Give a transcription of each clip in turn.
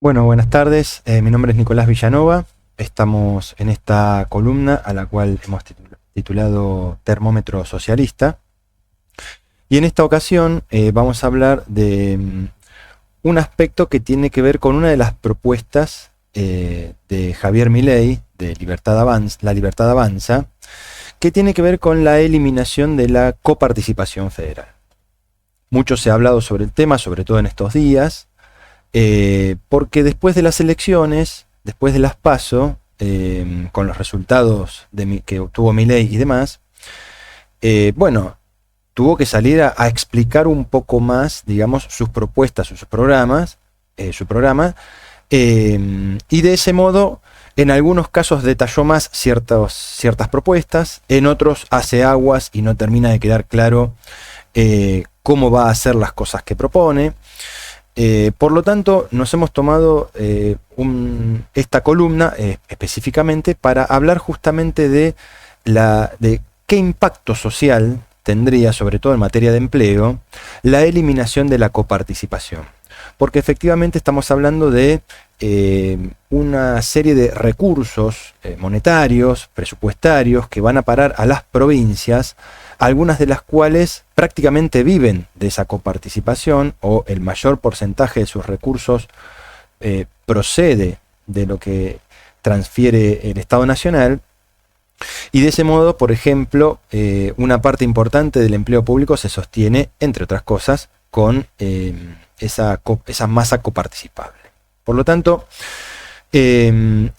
Bueno, buenas tardes. Mi nombre es Nicolás Villanova. Estamos en esta columna a la cual hemos titulado Termómetro Socialista. Y en esta ocasión vamos a hablar de un aspecto que tiene que ver con una de las propuestas de Javier Milei, de La Libertad Avanza, que tiene que ver con la eliminación de la coparticipación federal. Mucho se ha hablado sobre el tema, sobre todo en estos días. Porque después de las elecciones, después de las PASO, con los resultados que obtuvo Milei y demás, bueno, tuvo que salir a explicar un poco más, digamos, sus propuestas, su programa, y de ese modo, en algunos casos detalló más ciertas propuestas, en otros hace aguas y no termina de quedar claro cómo va a hacer las cosas que propone. Por lo tanto, nos hemos tomado esta columna específicamente para hablar justamente de qué impacto social tendría, sobre todo en materia de empleo, la eliminación de la coparticipación. Porque efectivamente estamos hablando de una serie de recursos monetarios, presupuestarios, que van a parar a las provincias, algunas de las cuales prácticamente viven de esa coparticipación, o el mayor porcentaje de sus recursos procede de lo que transfiere el Estado Nacional. Y de ese modo, por ejemplo, una parte importante del empleo público se sostiene, entre otras cosas, con esa masa coparticipable. Por lo tanto, el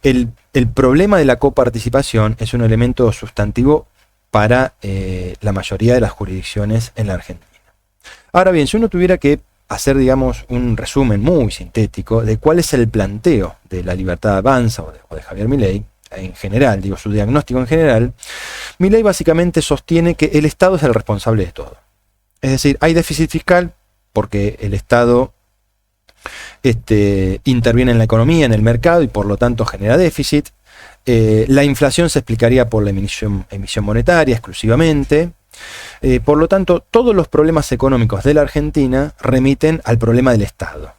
problema de la coparticipación es un elemento sustantivo para la mayoría de las jurisdicciones en la Argentina. Ahora bien, si uno tuviera que hacer, digamos, un resumen muy sintético de cuál es el planteo de La Libertad Avanza o de Javier Milei, en general, digo, su diagnóstico en general, Milei básicamente sostiene que el Estado es el responsable de todo. Es decir, hay déficit fiscal porque el Estado interviene en la economía, en el mercado, y por lo tanto genera déficit. La inflación se explicaría por la emisión monetaria exclusivamente. Por lo tanto, todos los problemas económicos de la Argentina remiten al problema del Estado.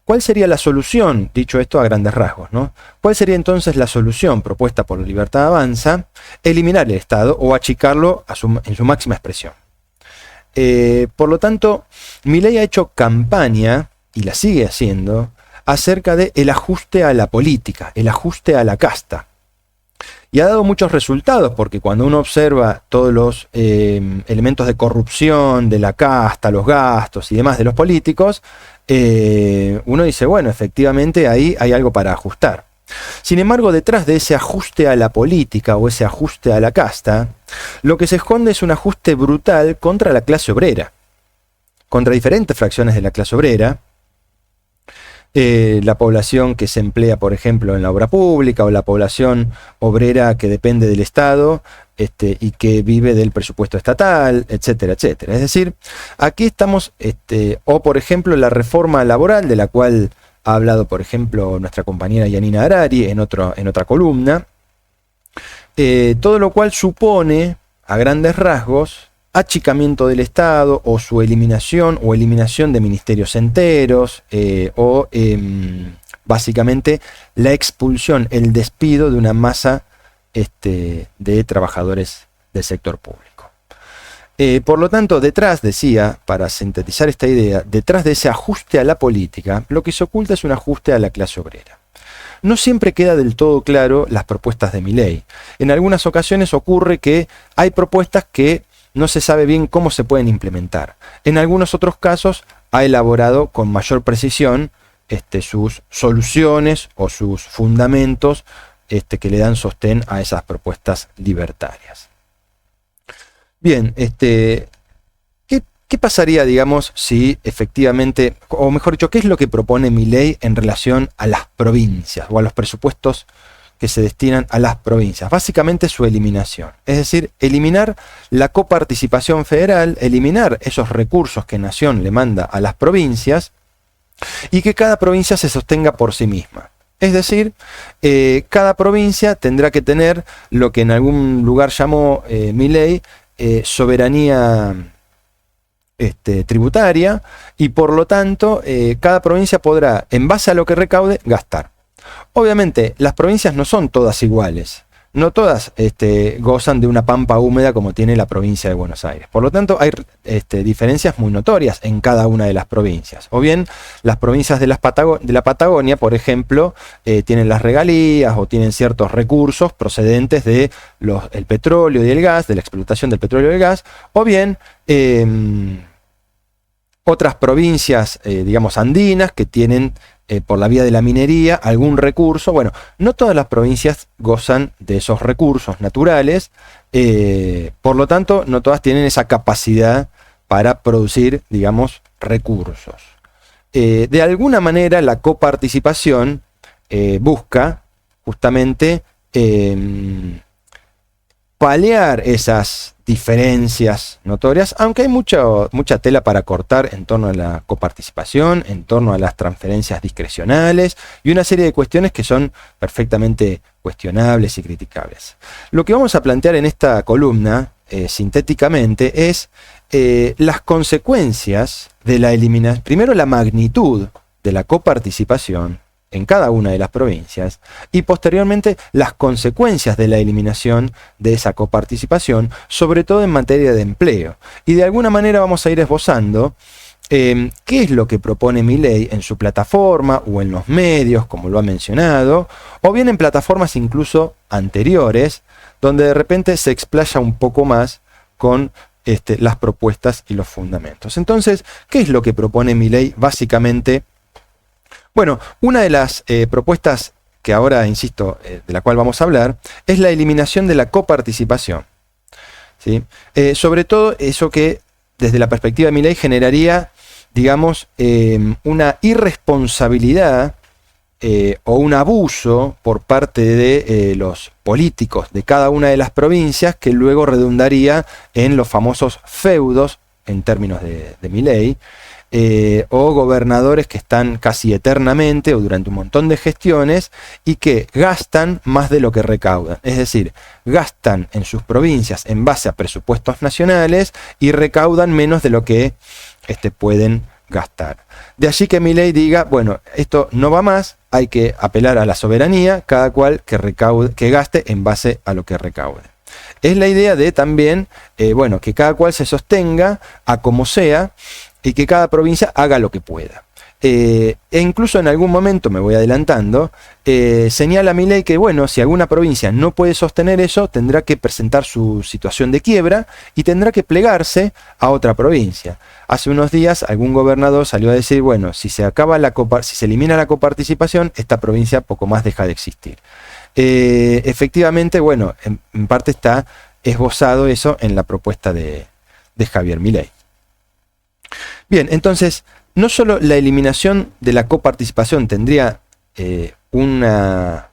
¿Cuál sería la solución? Dicho esto a grandes rasgos, ¿no? ¿Cuál sería entonces la solución propuesta por La Libertad Avanza? Eliminar el Estado o achicarlo en su máxima expresión. Por lo tanto, Milei ha hecho campaña, y la sigue haciendo, acerca del ajuste a la política, el ajuste a la casta. Y ha dado muchos resultados, porque cuando uno observa todos los elementos de corrupción, de la casta, los gastos y demás de los políticos, uno dice, bueno, efectivamente ahí hay algo para ajustar. Sin embargo, detrás de ese ajuste a la política o ese ajuste a la casta, lo que se esconde es un ajuste brutal contra la clase obrera, contra diferentes fracciones de la clase obrera. La población que se emplea, por ejemplo, en la obra pública, o la población obrera que depende del Estado y que vive del presupuesto estatal, etcétera, etcétera. Es decir, aquí estamos, o por ejemplo, la reforma laboral, de la cual ha hablado, por ejemplo, nuestra compañera Yanina Harari en otra columna, todo lo cual supone, a grandes rasgos, achicamiento del Estado, o su eliminación de ministerios enteros, básicamente la expulsión, el despido de una masa de trabajadores del sector público. Por lo tanto, detrás, decía, para sintetizar esta idea, detrás de ese ajuste a la política, lo que se oculta es un ajuste a la clase obrera. No siempre queda del todo claro las propuestas de Milei. En algunas ocasiones ocurre que hay propuestas que no se sabe bien cómo se pueden implementar. En algunos otros casos ha elaborado con mayor precisión sus soluciones o sus fundamentos que le dan sostén a esas propuestas libertarias. Bien, ¿qué pasaría, digamos, si efectivamente, o mejor dicho, qué es lo que propone Milei en relación a las provincias o a los presupuestos que se destinan a las provincias? Básicamente su eliminación, es decir, eliminar la coparticipación federal, eliminar esos recursos que Nación le manda a las provincias y que cada provincia se sostenga por sí misma. Es decir, cada provincia tendrá que tener lo que en algún lugar llamó Milei soberanía tributaria, y por lo tanto cada provincia podrá, en base a lo que recaude, gastar. Obviamente las provincias no son todas iguales. No todas gozan de una pampa húmeda como tiene la provincia de Buenos Aires. Por lo tanto, hay diferencias muy notorias en cada una de las provincias. O bien, las provincias de la Patagonia, por ejemplo, tienen las regalías o tienen ciertos recursos procedentes del petróleo y el gas, de la explotación del petróleo y el gas. O bien, otras provincias, digamos, andinas, que tienen por la vía de la minería algún recurso. Bueno, no todas las provincias gozan de esos recursos naturales, por lo tanto no todas tienen esa capacidad para producir, digamos, recursos. De alguna manera la coparticipación busca justamente paliar esas diferencias notorias, aunque hay mucha tela para cortar en torno a la coparticipación, en torno a las transferencias discrecionales y una serie de cuestiones que son perfectamente cuestionables y criticables. Lo que vamos a plantear en esta columna, sintéticamente, es las consecuencias de la eliminación, primero la magnitud de la coparticipación en cada una de las provincias, y posteriormente las consecuencias de la eliminación de esa coparticipación, sobre todo en materia de empleo. Y de alguna manera vamos a ir esbozando qué es lo que propone Milei en su plataforma o en los medios, como lo ha mencionado, o bien en plataformas incluso anteriores, donde de repente se explaya un poco más con las propuestas y los fundamentos. Entonces, ¿qué es lo que propone Milei básicamente? Bueno, una de las propuestas que ahora, insisto, de la cual vamos a hablar, es la eliminación de la coparticipación, ¿sí? Sobre todo eso que desde la perspectiva de Milei generaría, digamos, una irresponsabilidad o un abuso por parte de los políticos de cada una de las provincias, que luego redundaría en los famosos feudos, en términos de Milei, o gobernadores que están casi eternamente o durante un montón de gestiones y que gastan más de lo que recaudan. Es decir, gastan en sus provincias en base a presupuestos nacionales y recaudan menos de lo que pueden gastar. De allí que Milei diga, bueno, esto no va más, hay que apelar a la soberanía, cada cual que gaste en base a lo que recaude. Es la idea de también, bueno, que cada cual se sostenga a como sea, y que cada provincia haga lo que pueda. E incluso en algún momento, me voy adelantando, señala Milei que, bueno, si alguna provincia no puede sostener eso, tendrá que presentar su situación de quiebra y tendrá que plegarse a otra provincia. Hace unos días algún gobernador salió a decir, bueno, si se elimina la coparticipación, esta provincia poco más deja de existir. Efectivamente, bueno, en parte está esbozado eso en la propuesta de Javier Milei. Bien, entonces, no solo la eliminación de la coparticipación tendría una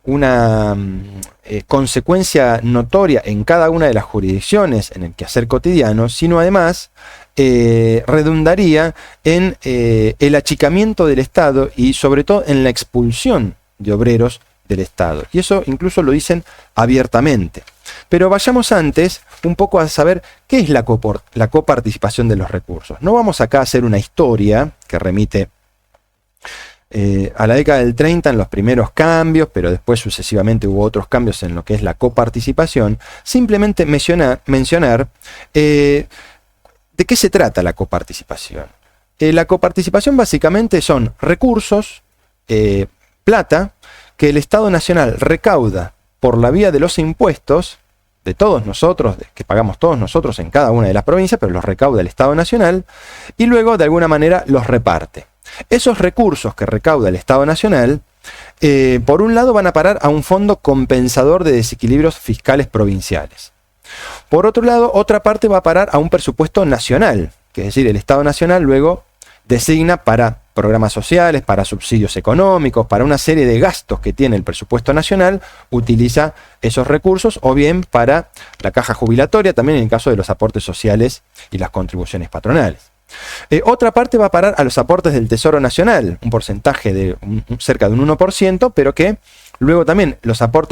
consecuencia notoria en cada una de las jurisdicciones en el quehacer cotidiano, sino además redundaría en el achicamiento del Estado y sobre todo en la expulsión de obreros del Estado. Y eso incluso lo dicen abiertamente. Pero vayamos antes un poco a saber qué es la coparticipación de los recursos. No vamos acá a hacer una historia que remite a la década del 30 en los primeros cambios, pero después sucesivamente hubo otros cambios en lo que es la coparticipación. Simplemente mencionar de qué se trata la coparticipación. La coparticipación básicamente son recursos, plata, que el Estado Nacional recauda por la vía de los impuestos de todos nosotros, que pagamos todos nosotros en cada una de las provincias, pero los recauda el Estado Nacional, y luego de alguna manera los reparte. Esos recursos que recauda el Estado Nacional, por un lado van a parar a un fondo compensador de desequilibrios fiscales provinciales. Por otro lado, otra parte va a parar a un presupuesto nacional, que es decir, el Estado Nacional luego designa para programas sociales, para subsidios económicos, para una serie de gastos que tiene el presupuesto nacional, utiliza esos recursos, o bien para la caja jubilatoria, también en el caso de los aportes sociales y las contribuciones patronales. Otra parte va a parar a los aportes del Tesoro Nacional, un porcentaje de cerca de un 1%, pero que Luego también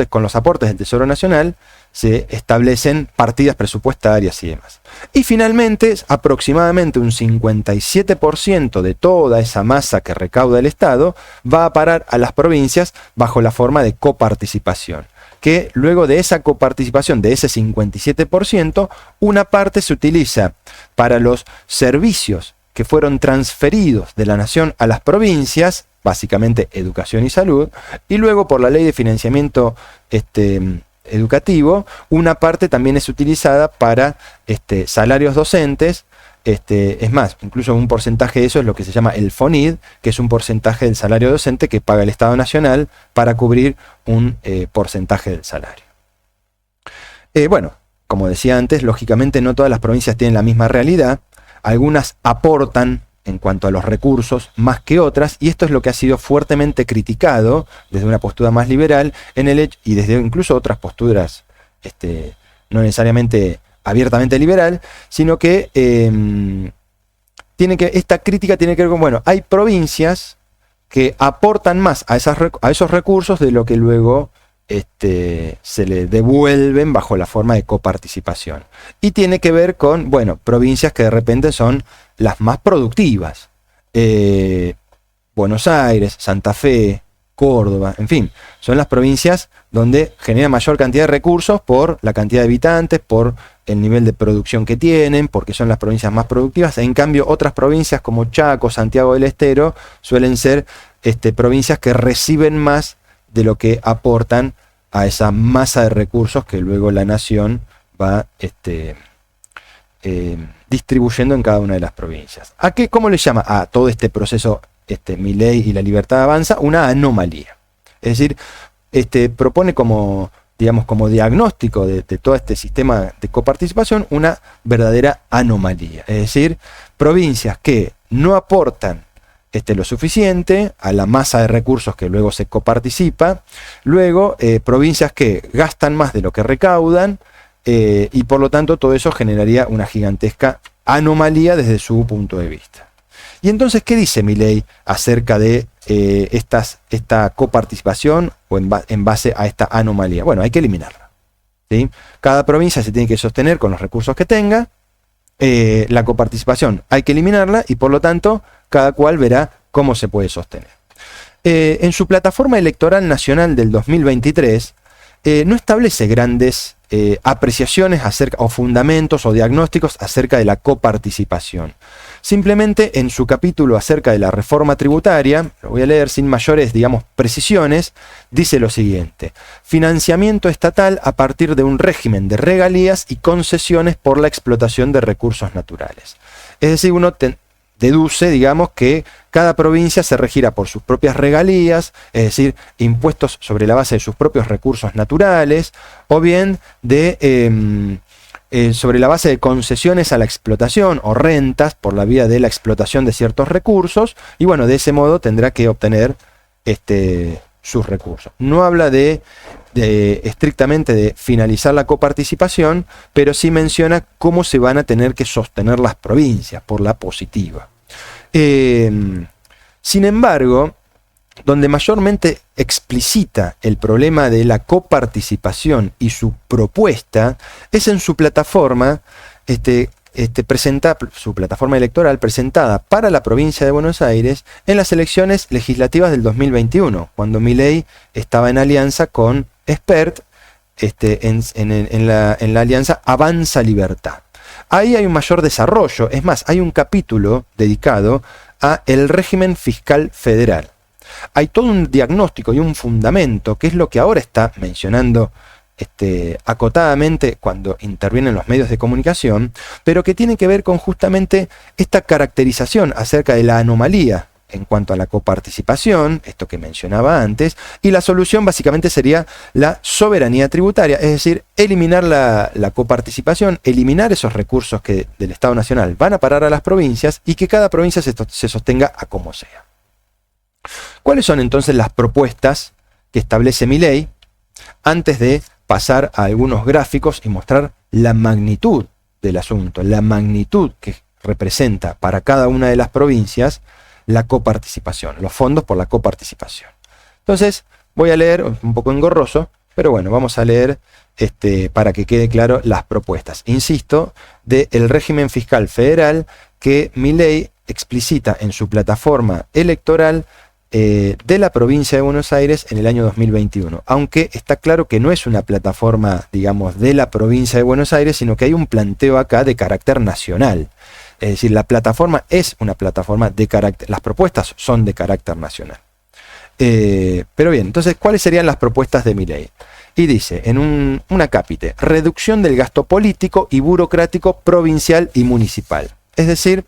con los aportes del Tesoro Nacional se establecen partidas presupuestarias y demás. Y finalmente, aproximadamente un 57% de toda esa masa que recauda el Estado va a parar a las provincias bajo la forma de coparticipación. Que luego de esa coparticipación, de ese 57%, una parte se utiliza para los servicios que fueron transferidos de la nación a las provincias, básicamente educación y salud, y luego por la ley de financiamiento educativo, una parte también es utilizada para salarios docentes. Es más, incluso un porcentaje de eso es lo que se llama el FONID, que es un porcentaje del salario docente que paga el Estado Nacional para cubrir un porcentaje del salario. Bueno, como decía antes, lógicamente no todas las provincias tienen la misma realidad. Algunas aportan en cuanto a los recursos más que otras, y esto es lo que ha sido fuertemente criticado desde una postura más liberal y desde incluso otras posturas no necesariamente abiertamente liberal, sino que esta crítica tiene que ver con, bueno, hay provincias que aportan más a esos recursos de lo que luego se le devuelven bajo la forma de coparticipación. Y tiene que ver con, bueno, provincias que de repente son las más productivas. Buenos Aires, Santa Fe, Córdoba, en fin, son las provincias donde genera mayor cantidad de recursos por la cantidad de habitantes, por el nivel de producción que tienen, porque son las provincias más productivas. En cambio, otras provincias como Chaco, Santiago del Estero, suelen ser provincias que reciben más de lo que aportan a esa masa de recursos que luego la nación va distribuyendo en cada una de las provincias. ¿Cómo le llama a todo este proceso Milei y la Libertad Avanza? Una anomalía. Es decir, propone como diagnóstico de todo este sistema de coparticipación una verdadera anomalía. Es decir, provincias que no aportan lo suficiente a la masa de recursos que luego se coparticipa, luego provincias que gastan más de lo que recaudan, y por lo tanto todo eso generaría una gigantesca anomalía desde su punto de vista. Y entonces, ¿qué dice Milei acerca de esta coparticipación o en base a esta anomalía? Bueno, hay que eliminarla, ¿sí? Cada provincia se tiene que sostener con los recursos que tenga. La coparticipación hay que eliminarla y por lo tanto cada cual verá cómo se puede sostener. En su plataforma electoral nacional del 2023 no establece grandes apreciaciones o fundamentos o diagnósticos acerca de la coparticipación. Simplemente en su capítulo acerca de la reforma tributaria, lo voy a leer sin mayores, precisiones, dice lo siguiente: financiamiento estatal a partir de un régimen de regalías y concesiones por la explotación de recursos naturales. Es decir, uno deduce, que cada provincia se regirá por sus propias regalías, es decir, impuestos sobre la base de sus propios recursos naturales, o bien sobre la base de concesiones a la explotación o rentas por la vía de la explotación de ciertos recursos, y bueno, de ese modo tendrá que obtener sus recursos. No habla estrictamente de finalizar la coparticipación, pero sí menciona cómo se van a tener que sostener las provincias por la positiva. Sin embargo, donde mayormente explicita el problema de la coparticipación y su propuesta es en su plataforma, su plataforma electoral presentada para la provincia de Buenos Aires en las elecciones legislativas del 2021, cuando Milei estaba en alianza con Espert, en la alianza Avanza Libertad. Ahí hay un mayor desarrollo, es más, hay un capítulo dedicado a el régimen fiscal federal. Hay todo un diagnóstico y un fundamento, que es lo que ahora está mencionando acotadamente cuando intervienen los medios de comunicación, pero que tiene que ver con justamente esta caracterización acerca de la anomalía en cuanto a la coparticipación, esto que mencionaba antes, y la solución básicamente sería la soberanía tributaria, es decir, eliminar la coparticipación, eliminar esos recursos que del Estado Nacional van a parar a las provincias y que cada provincia se sostenga a como sea. ¿Cuáles son entonces las propuestas que establece Milei? Antes de pasar a algunos gráficos y mostrar la magnitud del asunto, la magnitud que representa para cada una de las provincias la coparticipación, los fondos por la coparticipación. Entonces, Voy a leer, un poco engorroso, pero bueno, vamos a leer para que quede claro las propuestas. Insisto, del régimen fiscal federal que Milei explicita en su plataforma electoral de la provincia de Buenos Aires en el año 2021. Aunque está claro que no es una plataforma, digamos, de la provincia de Buenos Aires, sino que hay un planteo acá de carácter nacional. Es decir, la plataforma es una plataforma de carácter, las propuestas son de carácter nacional. Pero bien, entonces, ¿cuáles serían las propuestas de Milei? Y dice, en un acápite, reducción del gasto político y burocrático provincial y municipal. Es decir,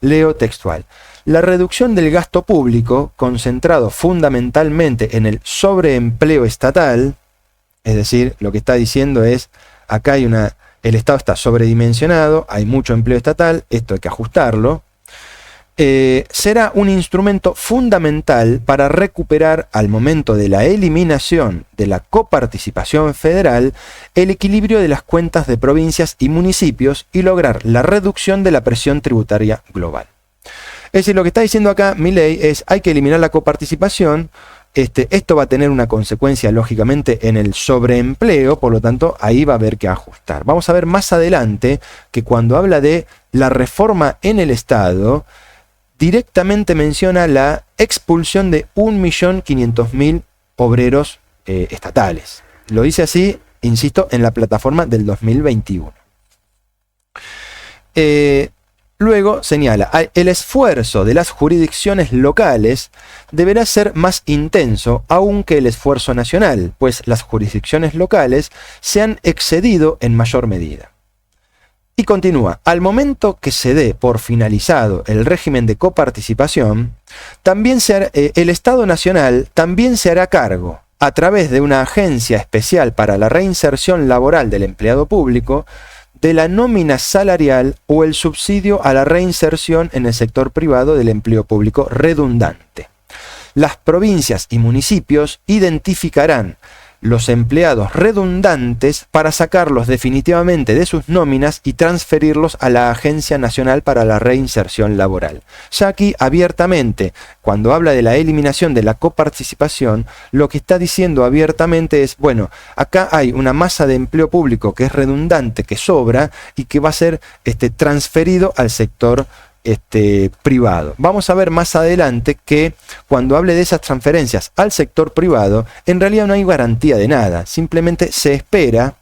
leo textual, la reducción del gasto público, concentrado fundamentalmente en el sobreempleo estatal, es decir, lo que está diciendo es, acá hay el Estado está sobredimensionado, hay mucho empleo estatal, esto hay que ajustarlo, será un instrumento fundamental para recuperar al momento de la eliminación de la coparticipación federal el equilibrio de las cuentas de provincias y municipios y lograr la reducción de la presión tributaria global. Es decir, lo que está diciendo acá Milei es hay que eliminar la coparticipación. Esto va a tener una consecuencia lógicamente en el sobreempleo, por lo tanto ahí va a haber que ajustar. Vamos a ver más adelante que cuando habla de la reforma en el Estado, directamente menciona la expulsión de 1.500.000 obreros estatales. Lo dice así, insisto, en la plataforma del 2021. Luego señala, el esfuerzo de las jurisdicciones locales deberá ser más intenso aún que el esfuerzo nacional, pues las jurisdicciones locales se han excedido en mayor medida. Y continúa, al momento que se dé por finalizado el régimen de coparticipación, el Estado Nacional también se hará cargo, a través de una agencia especial para la reinserción laboral del empleado público, de la nómina salarial o el subsidio a la reinserción en el sector privado del empleo público redundante. Las provincias y municipios identificarán los empleados redundantes para sacarlos definitivamente de sus nóminas y transferirlos a la Agencia Nacional para la Reinserción Laboral. Ya aquí abiertamente, cuando habla de la eliminación de la coparticipación, lo que está diciendo abiertamente es, bueno, acá hay una masa de empleo público que es redundante, que sobra y que va a ser transferido al sector privado. Vamos a ver más adelante que cuando hable de esas transferencias al sector privado, en realidad no hay garantía de nada, simplemente se espera,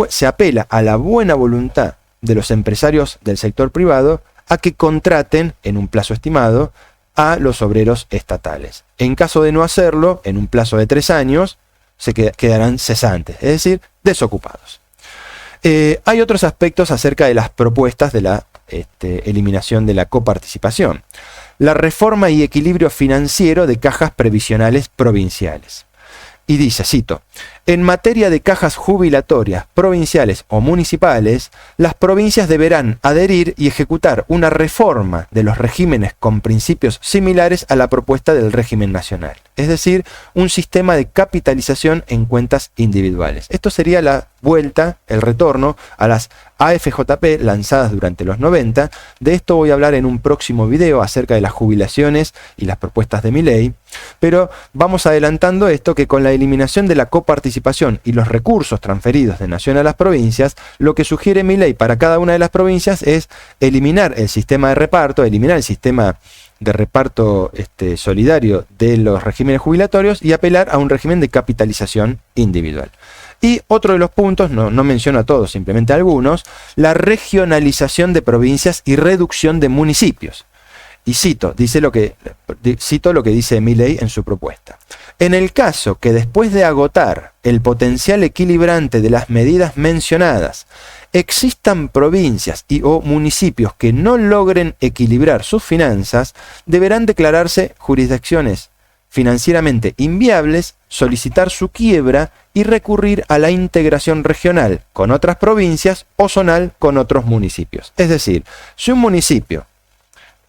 se apela a la buena voluntad de los empresarios del sector privado a que contraten en un plazo estimado a los obreros estatales. En caso de no hacerlo, en un plazo de 3 años, se quedarán cesantes, es decir, desocupados. Hay otros aspectos acerca de las propuestas de la eliminación de la coparticipación. La reforma y equilibrio financiero de cajas previsionales provinciales. Y dice, cito, en materia de cajas jubilatorias provinciales o municipales, las provincias deberán adherir y ejecutar una reforma de los regímenes con principios similares a la propuesta del régimen nacional. Es decir, un sistema de capitalización en cuentas individuales. Esto sería la vuelta, el retorno a las AFJP lanzadas durante los 90. De esto voy a hablar en un próximo video acerca de las jubilaciones y las propuestas de Milei. Pero vamos adelantando esto, que con la eliminación de la coparticipación y los recursos transferidos de nación a las provincias, lo que sugiere Milei para cada una de las provincias es eliminar el sistema de reparto, eliminar el sistema de reparto solidario de los regímenes jubilatorios y apelar a un régimen de capitalización individual. Y otro de los puntos, no menciono a todos, simplemente a algunos, la regionalización de provincias y reducción de municipios. Y cito lo que dice Milei en su propuesta. En el caso que después de agotar el potencial equilibrante de las medidas mencionadas, existan provincias o municipios que no logren equilibrar sus finanzas, deberán declararse jurisdicciones financieramente inviables, solicitar su quiebra y recurrir a la integración regional con otras provincias o zonal con otros municipios. Es decir, si un municipio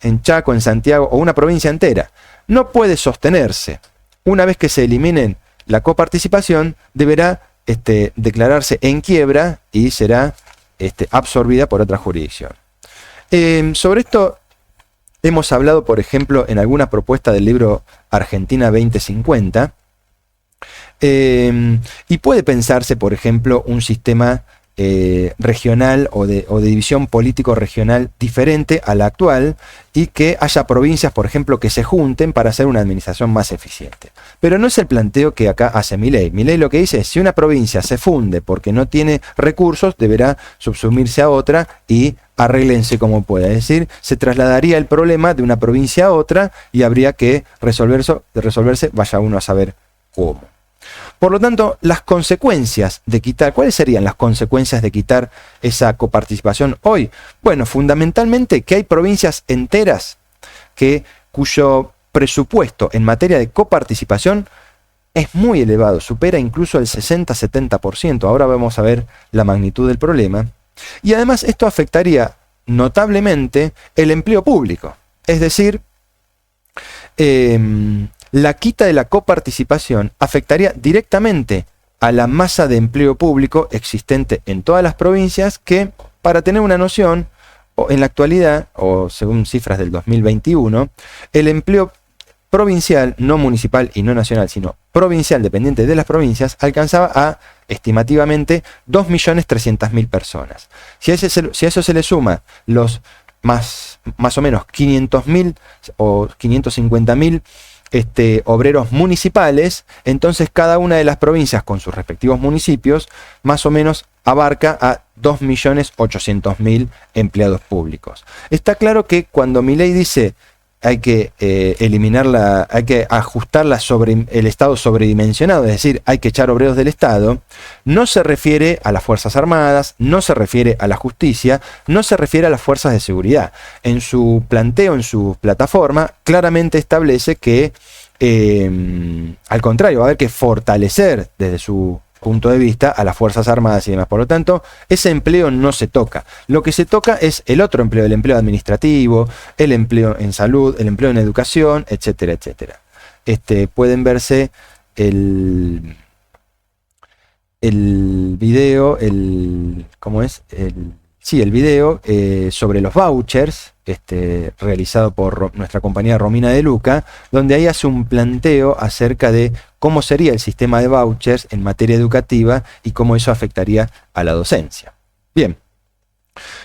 en Chaco, en Santiago o una provincia entera no puede sostenerse, una vez que se eliminen la coparticipación, deberá declararse en quiebra y será absorbida por otra jurisdicción. Sobre esto hemos hablado, por ejemplo, en alguna propuesta del libro Argentina 2050, Y puede pensarse, por ejemplo, un sistema regional o de división político regional diferente a la actual, y que haya provincias, por ejemplo, que se junten para hacer una administración más eficiente. Pero no es el planteo que acá hace Milei. Milei lo que dice es: si una provincia se funde porque no tiene recursos, deberá subsumirse a otra y arréglense como pueda. Es decir, se trasladaría el problema de una provincia a otra y habría que resolverse, vaya uno a saber cómo. Por lo tanto, las consecuencias de quitar, ¿cuáles serían las consecuencias de quitar esa coparticipación hoy? Bueno, fundamentalmente que hay provincias enteras cuyo presupuesto en materia de coparticipación es muy elevado, supera incluso el 60-70%. Ahora vamos a ver la magnitud del problema. Y además esto afectaría notablemente el empleo público. Es decir, la quita de la coparticipación afectaría directamente a la masa de empleo público existente en todas las provincias, que, para tener una noción, en la actualidad, o según cifras del 2021, el empleo provincial, no municipal y no nacional, sino provincial, dependiente de las provincias, alcanzaba a estimativamente 2.300.000 personas. Si a eso se le suma los más o menos 500.000 o 550.000 obreros municipales, entonces cada una de las provincias con sus respectivos municipios más o menos abarca a 2.800.000 empleados públicos. Está claro que cuando Milei dice hay que hay que ajustar el Estado sobredimensionado, es decir, hay que echar obreros del Estado, no se refiere a las Fuerzas Armadas, no se refiere a la justicia, no se refiere a las fuerzas de seguridad. En su planteo, en su plataforma, claramente establece que, al contrario, va a haber que fortalecer desde su punto de vista a las Fuerzas Armadas y demás. Por lo tanto, ese empleo no se toca. Lo que se toca es el otro empleo, el empleo administrativo, el empleo en salud, el empleo en educación, etcétera, etcétera. Pueden verse el video, ¿cómo es? El video sobre los vouchers, realizado por nuestra compañera Romina De Luca, donde ahí hace un planteo acerca de cómo sería el sistema de vouchers en materia educativa y cómo eso afectaría a la docencia. Bien,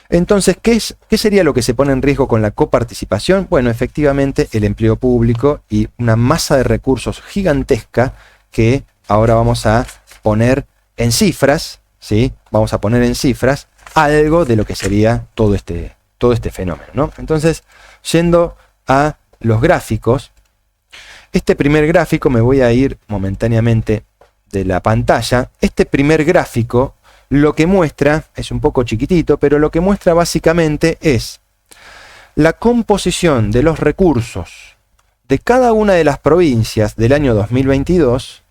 entonces, ¿qué sería lo que se pone en riesgo con la coparticipación? Bueno, efectivamente, el empleo público y una masa de recursos gigantesca que ahora vamos a poner en cifras, ¿sí? Vamos a poner en cifras algo de lo que sería todo este fenómeno, ¿no? Entonces, yendo a los gráficos, este primer gráfico, me voy a ir momentáneamente de la pantalla. Este primer gráfico lo que muestra, es un poco chiquitito, pero lo que muestra básicamente es la composición de los recursos de cada una de las provincias del año 2022,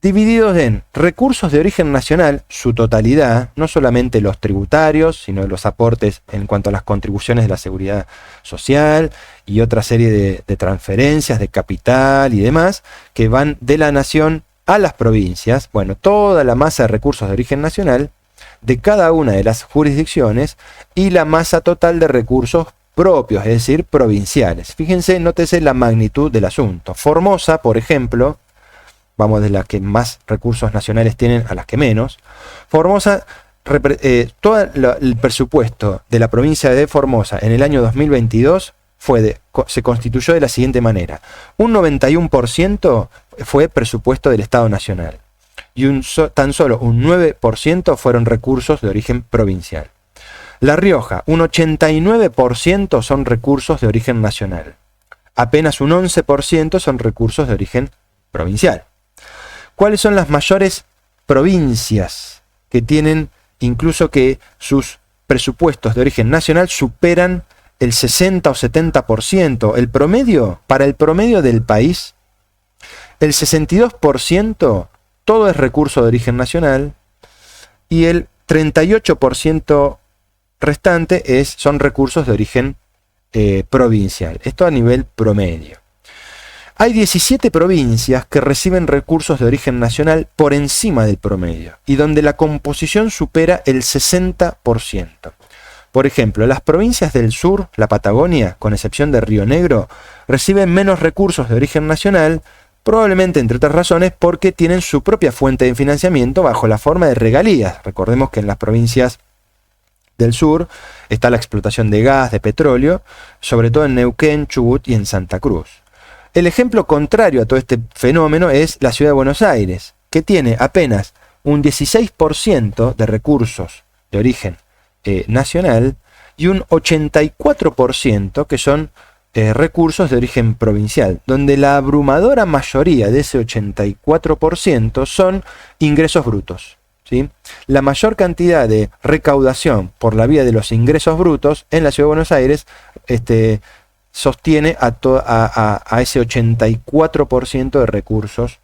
divididos en recursos de origen nacional, su totalidad, no solamente los tributarios, sino los aportes en cuanto a las contribuciones de la seguridad social y otra serie de transferencias de capital y demás, que van de la nación a las provincias. Bueno, toda la masa de recursos de origen nacional de cada una de las jurisdicciones y la masa total de recursos propios, es decir, provinciales. Fíjense, nótese la magnitud del asunto. Formosa, por ejemplo, vamos de las que más recursos nacionales tienen a las que menos. Formosa, todo el presupuesto de la provincia de Formosa en el año 2022 se constituyó de la siguiente manera. Un 91% fue presupuesto del Estado Nacional y tan solo un 9% fueron recursos de origen provincial. La Rioja, un 89% son recursos de origen nacional. Apenas un 11% son recursos de origen provincial. ¿Cuáles son las mayores provincias que tienen incluso que sus presupuestos de origen nacional superan el 60 o 70%? El promedio, para el promedio del país, el 62% todo es recurso de origen nacional y el 38% restante son recursos de origen provincial. Esto a nivel promedio. Hay 17 provincias que reciben recursos de origen nacional por encima del promedio y donde la composición supera el 60%. Por ejemplo, las provincias del sur, la Patagonia, con excepción de Río Negro, reciben menos recursos de origen nacional, Probablemente, entre otras razones, porque tienen su propia fuente de financiamiento bajo la forma de regalías. Recordemos que en las provincias del sur está la explotación de gas, de petróleo, sobre todo en Neuquén, Chubut y en Santa Cruz. El ejemplo contrario a todo este fenómeno es la ciudad de Buenos Aires, que tiene apenas un 16% de recursos de origen nacional y un 84% que son recursos de origen provincial, donde la abrumadora mayoría de ese 84% son ingresos brutos. ¿Sí? La mayor cantidad de recaudación por la vía de los ingresos brutos en la Ciudad de Buenos Aires sostiene a ese 84% de recursos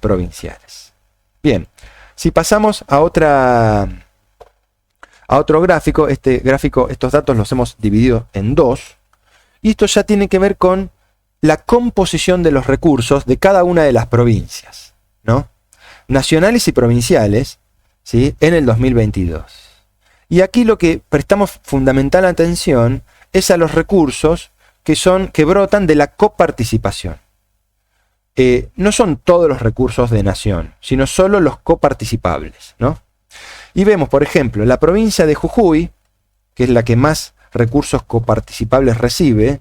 provinciales. Bien, si pasamos a otro gráfico, estos datos los hemos dividido en dos, y esto ya tiene que ver con la composición de los recursos de cada una de las provincias, ¿no? Nacionales y provinciales, ¿sí? En el 2022. Y aquí lo que prestamos fundamental atención es a los recursos que brotan de la coparticipación. No son todos los recursos de nación, sino solo los coparticipables, ¿no? Y vemos, por ejemplo, la provincia de Jujuy, que es la que más recursos coparticipables recibe,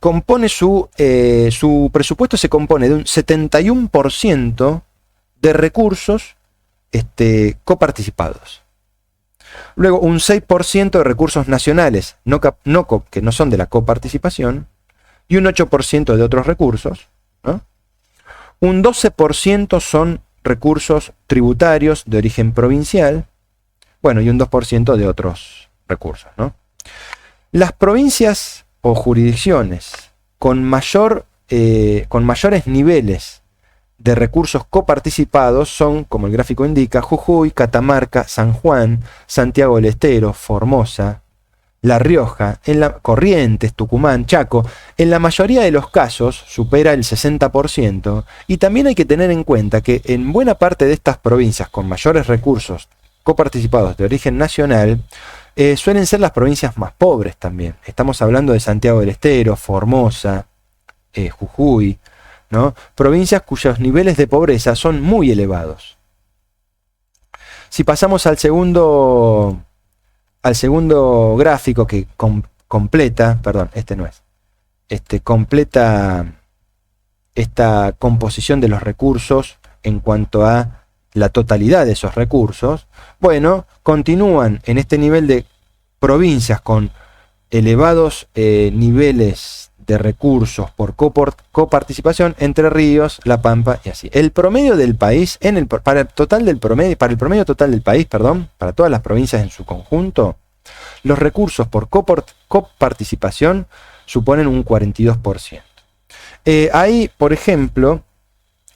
su presupuesto se compone de un 71% de recursos coparticipados. Luego un 6% de recursos nacionales que no son de la coparticipación y un 8% de otros recursos, ¿no? Un 12% son recursos tributarios de origen provincial, bueno, y un 2% de otros recursos, ¿no? Las provincias o jurisdicciones con mayores niveles de recursos coparticipados son, como el gráfico indica, Jujuy, Catamarca, San Juan, Santiago del Estero, Formosa, La Rioja, Corrientes, Tucumán, Chaco. En la mayoría de los casos supera el 60%, y también hay que tener en cuenta que en buena parte de estas provincias con mayores recursos coparticipados de origen nacional suelen ser las provincias más pobres también. Estamos hablando de Santiago del Estero, Formosa, Jujuy, ¿no? Provincias cuyos niveles de pobreza son muy elevados. Si pasamos al segundo gráfico que completa esta composición de los recursos en cuanto a la totalidad de esos recursos, bueno, continúan en este nivel de provincias con elevados niveles de recursos por coparticipación: Entre Ríos, La Pampa y así. El promedio del país, para el promedio total del país, para todas las provincias en su conjunto, los recursos por coparticipación suponen un 42%. Ahí, por ejemplo,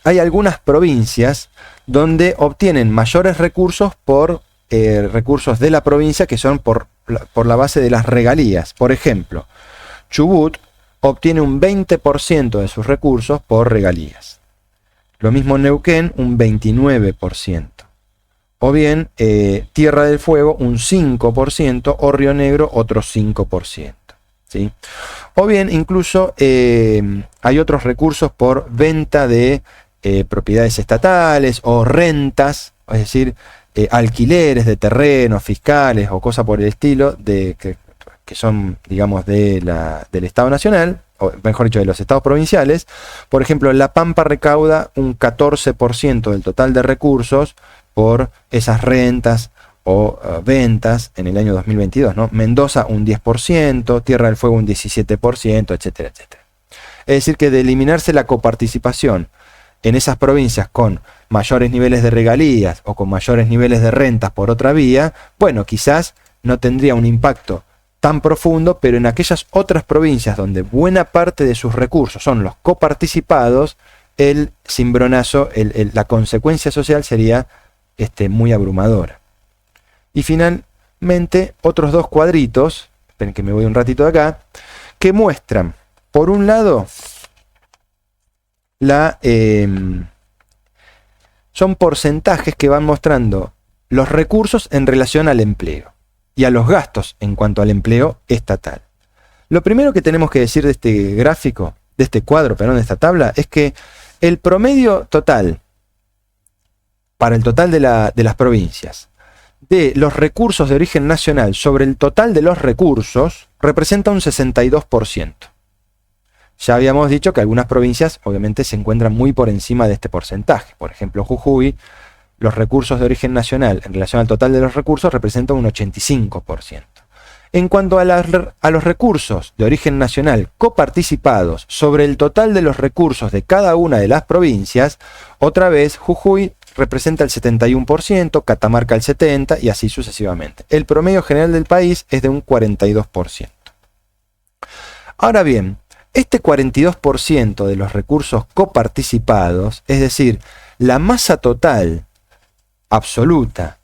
hay algunas provincias donde obtienen mayores recursos por recursos de la provincia que son por la base de las regalías. Por ejemplo, Chubut obtiene un 20% de sus recursos por regalías. Lo mismo Neuquén, un 29%. O bien Tierra del Fuego, un 5%, o Río Negro, otro 5%. ¿Sí? O bien incluso hay otros recursos por venta de propiedades estatales o rentas, es decir, alquileres de terrenos, fiscales o cosas por el estilo, que son, digamos, del Estado Nacional, o mejor dicho, de los estados provinciales. Por ejemplo, La Pampa recauda un 14% del total de recursos por esas rentas o ventas en el año 2022, ¿no? Mendoza un 10%, Tierra del Fuego un 17%, etcétera, etcétera. Es decir, que de eliminarse la coparticipación en esas provincias con mayores niveles de regalías o con mayores niveles de rentas por otra vía, bueno, quizás no tendría un impacto tan profundo, pero en aquellas otras provincias donde buena parte de sus recursos son los coparticipados, el cimbronazo, la consecuencia social sería muy abrumadora. Y finalmente, otros dos cuadritos, esperen que me voy un ratito de acá, que muestran, por un lado, son porcentajes que van mostrando los recursos en relación al empleo y a los gastos en cuanto al empleo estatal. Lo primero que tenemos que decir de este gráfico, de este cuadro, de esta tabla, es que el promedio total, para el total de las provincias, de los recursos de origen nacional sobre el total de los recursos, representa un 62%. Ya habíamos dicho que algunas provincias obviamente se encuentran muy por encima de este porcentaje. Por ejemplo, Jujuy, los recursos de origen nacional en relación al total de los recursos representan un 85%. En cuanto a los recursos de origen nacional coparticipados sobre el total de los recursos de cada una de las provincias, otra vez Jujuy representa el 71%, Catamarca el 70% y así sucesivamente. El promedio general del país es de un 42%. Ahora bien, este 42% de los recursos coparticipados, es decir, la masa total absoluta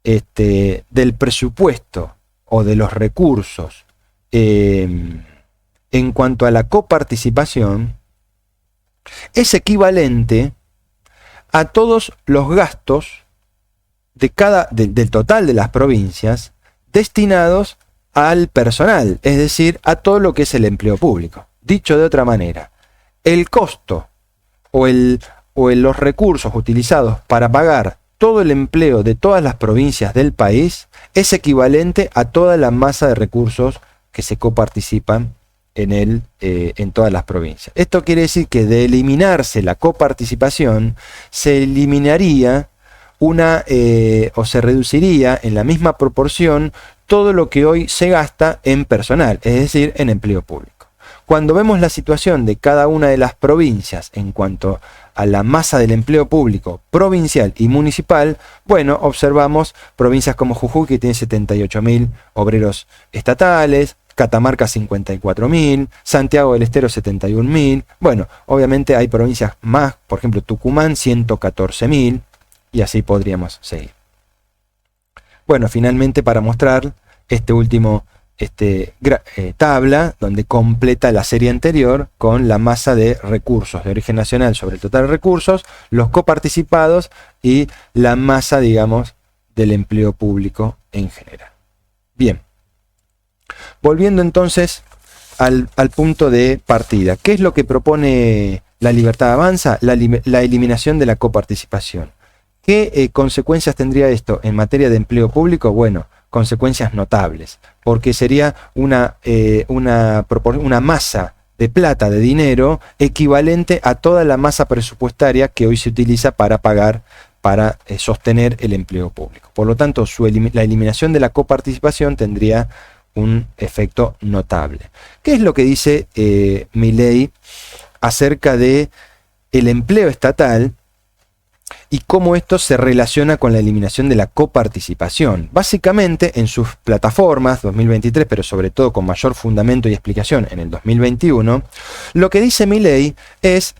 del presupuesto o de los recursos en cuanto a la coparticipación, es equivalente a todos los gastos del total de las provincias destinados al personal, es decir, a todo lo que es el empleo público. Dicho de otra manera, el costo o los recursos utilizados para pagar todo el empleo de todas las provincias del país es equivalente a toda la masa de recursos que se coparticipan en todas las provincias. Esto quiere decir que de eliminarse la coparticipación, se eliminaría o se reduciría en la misma proporción todo lo que hoy se gasta en personal, es decir, en empleo público. Cuando vemos la situación de cada una de las provincias en cuanto a la masa del empleo público provincial y municipal, bueno, observamos provincias como Jujuy, que tiene 78.000 obreros estatales, Catamarca 54.000, Santiago del Estero 71.000, bueno, obviamente hay provincias más, por ejemplo Tucumán 114.000, y así podríamos seguir. Bueno, finalmente para mostrar este último tabla, donde completa la serie anterior con la masa de recursos de origen nacional sobre el total de recursos, los coparticipados y la masa, digamos, del empleo público en general. Bien, volviendo entonces al punto de partida. ¿Qué es lo que propone La Libertad Avanza? La eliminación de la coparticipación. ¿Qué consecuencias tendría esto en materia de empleo público? Bueno, consecuencias notables, porque sería una masa de plata, de dinero, equivalente a toda la masa presupuestaria que hoy se utiliza para pagar, para sostener el empleo público. Por lo tanto, la eliminación de la coparticipación tendría un efecto notable. ¿Qué es lo que dice Milei acerca de el empleo estatal y cómo esto se relaciona con la eliminación de la coparticipación? Básicamente, en sus plataformas 2023, pero sobre todo con mayor fundamento y explicación en el 2021, lo que dice Milei es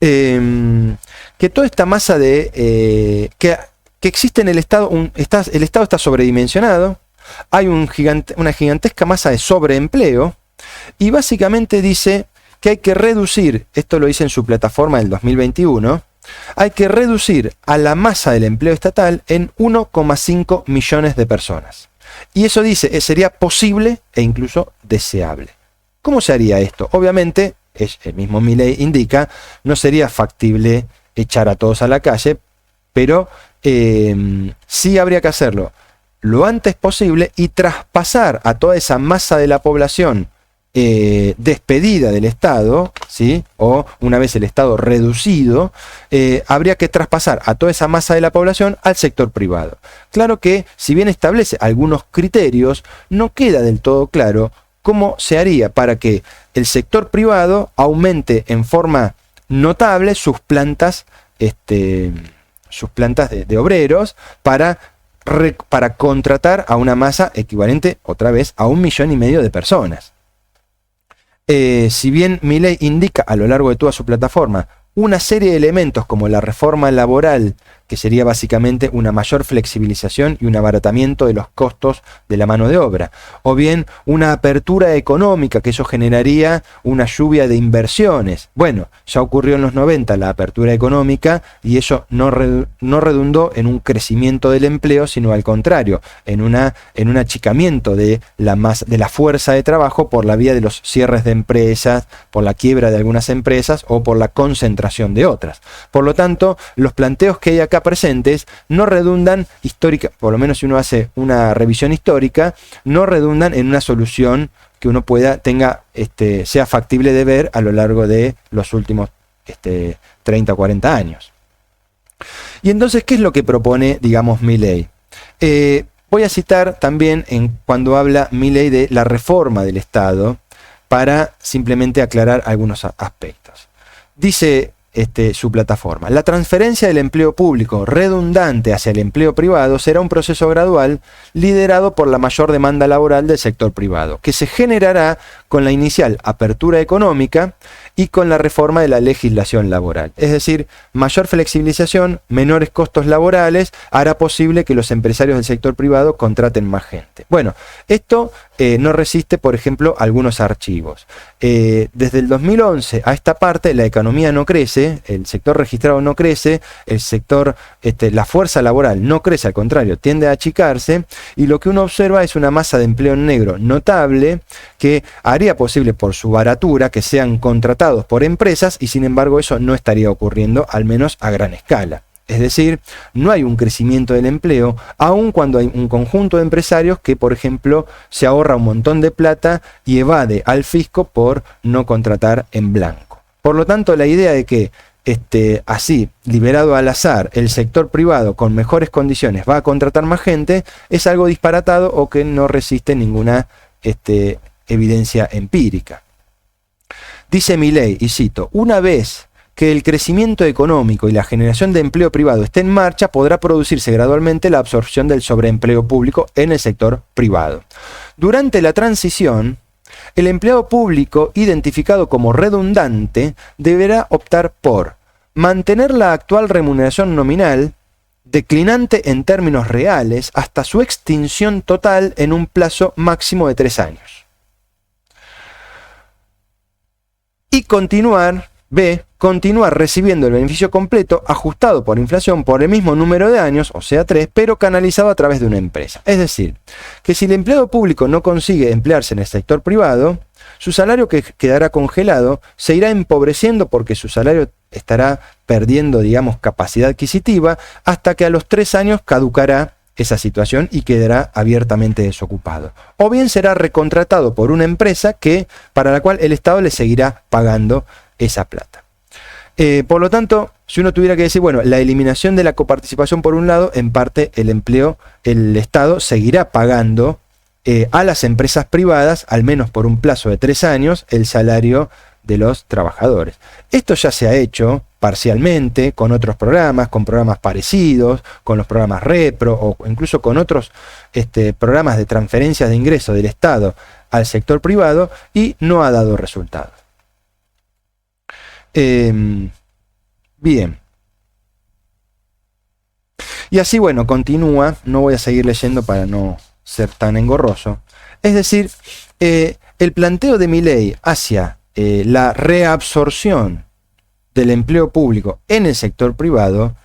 que toda esta masa que existe en el Estado, el Estado está sobredimensionado, hay una gigantesca masa de sobreempleo, y básicamente dice que hay que reducir, esto lo dice en su plataforma del 2021, hay que reducir a la masa del empleo estatal en 1,5 millones de personas. Y eso dice, sería posible e incluso deseable. ¿Cómo se haría esto? Obviamente, el mismo Milei indica, no sería factible echar a todos a la calle, pero sí habría que hacerlo lo antes posible y traspasar a toda esa masa de la población despedida del Estado, ¿sí? O una vez el Estado reducido, habría que traspasar a toda esa masa de la población al sector privado. Claro que, si bien establece algunos criterios, no queda del todo claro cómo se haría para que el sector privado aumente en forma notable sus plantas de obreros para contratar a una masa equivalente, otra vez, a 1,5 millones de personas. Si bien Milei indica a lo largo de toda su plataforma una serie de elementos como la reforma laboral que sería básicamente una mayor flexibilización y un abaratamiento de los costos de la mano de obra, o bien una apertura económica, que eso generaría una lluvia de inversiones. Bueno, ya ocurrió en los 90 la apertura económica y eso no redundó en un crecimiento del empleo, sino al contrario, en un achicamiento de la fuerza de trabajo por la vía de los cierres de empresas, por la quiebra de algunas empresas o por la concentración de otras. Por lo tanto, los planteos que hay acá presentes no redundan por lo menos si uno hace una revisión histórica, no redundan en una solución que uno sea factible de ver a lo largo de los últimos 30 o 40 años. Y entonces, ¿qué es lo que propone, digamos, Milei? Voy a citar también cuando habla Milei de la reforma del Estado para simplemente aclarar algunos aspectos. Dice su plataforma: la transferencia del empleo público redundante hacia el empleo privado será un proceso gradual liderado por la mayor demanda laboral del sector privado, que se generará con la inicial apertura económica y con la reforma de la legislación laboral. Es decir, mayor flexibilización, menores costos laborales, hará posible que los empresarios del sector privado contraten más gente. Bueno, esto no resiste, por ejemplo, algunos archivos. Desde el 2011 a esta parte, la economía no crece, el sector registrado no crece, la fuerza laboral no crece, al contrario, tiende a achicarse, y lo que uno observa es una masa de empleo en negro notable que haría posible por su baratura que sean contratados por empresas, y sin embargo eso no estaría ocurriendo, al menos a gran escala. Es decir, no hay un crecimiento del empleo, aun cuando hay un conjunto de empresarios que, por ejemplo, se ahorra un montón de plata y evade al fisco por no contratar en blanco. Por lo tanto, la idea de que así, liberado al azar, el sector privado con mejores condiciones va a contratar más gente, es algo disparatado o que no resiste ninguna evidencia empírica. Dice Milei, y cito: una vez que el crecimiento económico y la generación de empleo privado esté en marcha, podrá producirse gradualmente la absorción del sobreempleo público en el sector privado. Durante la transición, el empleado público identificado como redundante deberá optar por mantener la actual remuneración nominal, declinante en términos reales, hasta su extinción total en un plazo máximo de 3 años. Y continuar recibiendo el beneficio completo ajustado por inflación por el mismo número de años, o sea 3, pero canalizado a través de una empresa. Es decir, que si el empleado público no consigue emplearse en el sector privado, su salario que quedará congelado se irá empobreciendo porque su salario estará perdiendo, digamos, capacidad adquisitiva, hasta que a los 3 años caducará esa situación y quedará abiertamente desocupado. O bien será recontratado por una empresa para la cual el Estado le seguirá pagando esa plata. Por lo tanto, si uno tuviera que decir, bueno, la eliminación de la coparticipación por un lado, en parte el Estado seguirá pagando a las empresas privadas, al menos por un plazo de 3 años, el salario de los trabajadores. Esto ya se ha hecho parcialmente con otros programas, con programas parecidos, con los programas Repro o incluso con otros programas de transferencias de ingresos del Estado al sector privado, y no ha dado resultados. Bien. Y así, bueno, continúa, no voy a seguir leyendo para no ser tan engorroso. Es decir, el planteo de Milei hacia la reabsorción del empleo público en el sector privado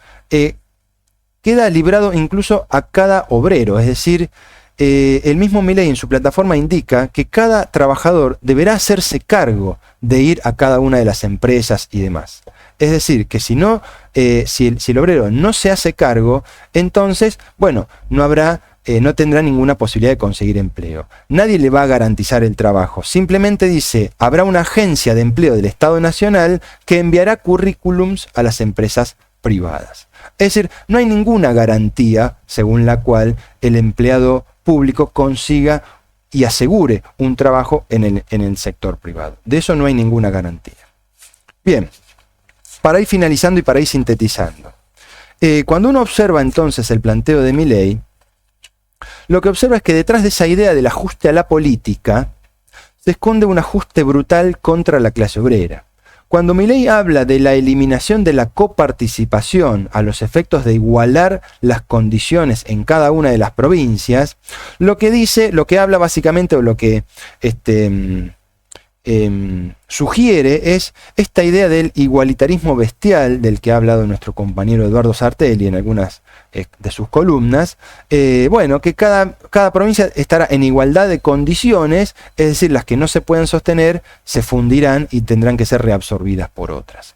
queda librado incluso a cada obrero. Es decir, el mismo Milei en su plataforma indica que cada trabajador deberá hacerse cargo de ir a cada una de las empresas y demás. Es decir, que si el obrero no se hace cargo, entonces, bueno, no tendrá ninguna posibilidad de conseguir empleo. Nadie le va a garantizar el trabajo. Simplemente dice, habrá una agencia de empleo del Estado Nacional que enviará currículums a las empresas privadas. Es decir, no hay ninguna garantía según la cual el empleado público consiga y asegure un trabajo en el sector privado. De eso no hay ninguna garantía. Bien, para ir finalizando y para ir sintetizando. Cuando uno observa entonces el planteo de Milei, lo que observa es que detrás de esa idea del ajuste a la política se esconde un ajuste brutal contra la clase obrera, Cuando Milei habla de la eliminación de la coparticipación a los efectos de igualar las condiciones en cada una de las provincias, lo que habla básicamente, o lo que sugiere, es esta idea del igualitarismo bestial del que ha hablado nuestro compañero Eduardo Sartelli en algunas de sus columnas. Bueno, que cada provincia estará en igualdad de condiciones, es decir, las que no se pueden sostener se fundirán y tendrán que ser reabsorbidas por otras.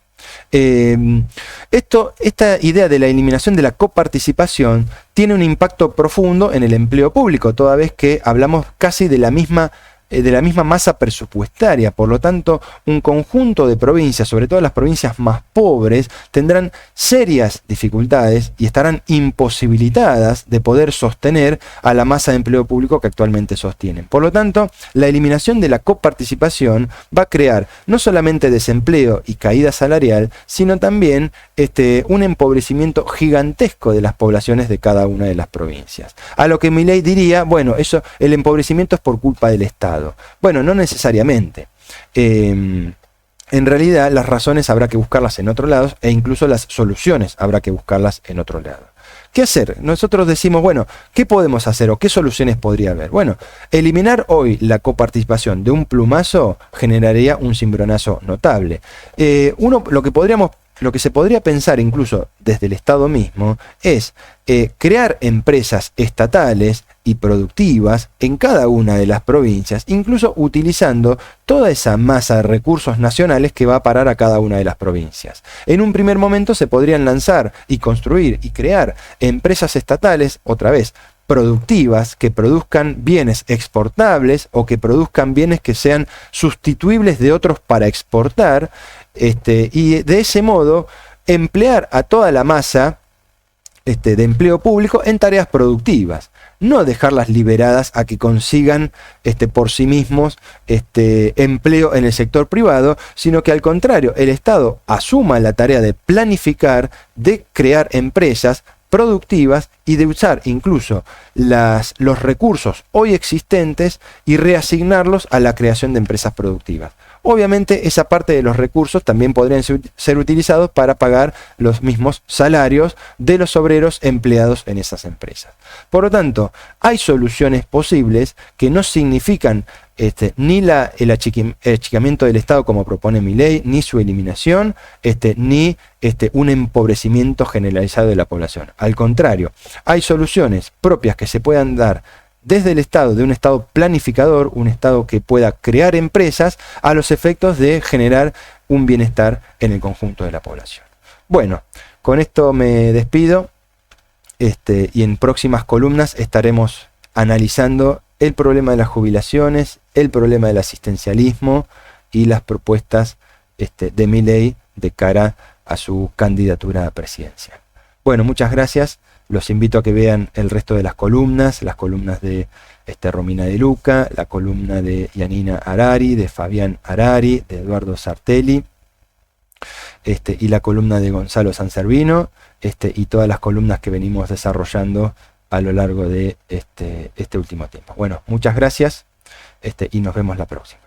Esta idea de la eliminación de la coparticipación tiene un impacto profundo en el empleo público, toda vez que hablamos casi de la misma masa presupuestaria. Por lo tanto, un conjunto de provincias, sobre todo las provincias más pobres, tendrán serias dificultades y estarán imposibilitadas de poder sostener a la masa de empleo público que actualmente sostienen. Por lo tanto, la eliminación de la coparticipación va a crear no solamente desempleo y caída salarial, sino también un empobrecimiento gigantesco de las poblaciones de cada una de las provincias. A lo que Milei diría, bueno, el empobrecimiento es por culpa del Estado. Bueno, no necesariamente. En realidad, las razones habrá que buscarlas en otro lado, e incluso las soluciones habrá que buscarlas en otro lado. ¿Qué hacer? Nosotros decimos, bueno, ¿qué podemos hacer o qué soluciones podría haber? Bueno, eliminar hoy la coparticipación de un plumazo generaría un cimbronazo notable. Lo que se podría pensar incluso desde el Estado mismo es crear empresas estatales y productivas en cada una de las provincias, incluso utilizando toda esa masa de recursos nacionales que va a parar a cada una de las provincias. En un primer momento se podrían lanzar y construir y crear empresas estatales, otra vez, productivas, que produzcan bienes exportables o que produzcan bienes que sean sustituibles de otros para exportar, y de ese modo emplear a toda la masa de empleo público en tareas productivas, no dejarlas liberadas a que consigan por sí mismos empleo en el sector privado, sino que al contrario, el Estado asuma la tarea de planificar, de crear empresas productivas y de usar incluso los recursos hoy existentes y reasignarlos a la creación de empresas productivas. Obviamente esa parte de los recursos también podrían ser utilizados para pagar los mismos salarios de los obreros empleados en esas empresas. Por lo tanto, hay soluciones posibles que no significan ni el achicamiento del Estado como propone Milei, ni su eliminación, ni un empobrecimiento generalizado de la población. Al contrario, hay soluciones propias que se puedan dar desde el Estado, de un Estado planificador, un Estado que pueda crear empresas a los efectos de generar un bienestar en el conjunto de la población. Bueno, con esto me despido, y en próximas columnas estaremos analizando el problema de las jubilaciones, el problema del asistencialismo y las propuestas de Milei de cara a su candidatura a presidencia. Bueno, muchas gracias. Los invito a que vean el resto de las columnas de Romina De Luca, la columna de Yanina Harari, de Fabián Harari, de Eduardo Sartelli, y la columna de Gonzalo Sanservino, y todas las columnas que venimos desarrollando a lo largo de este último tiempo. Bueno, muchas gracias, y nos vemos la próxima.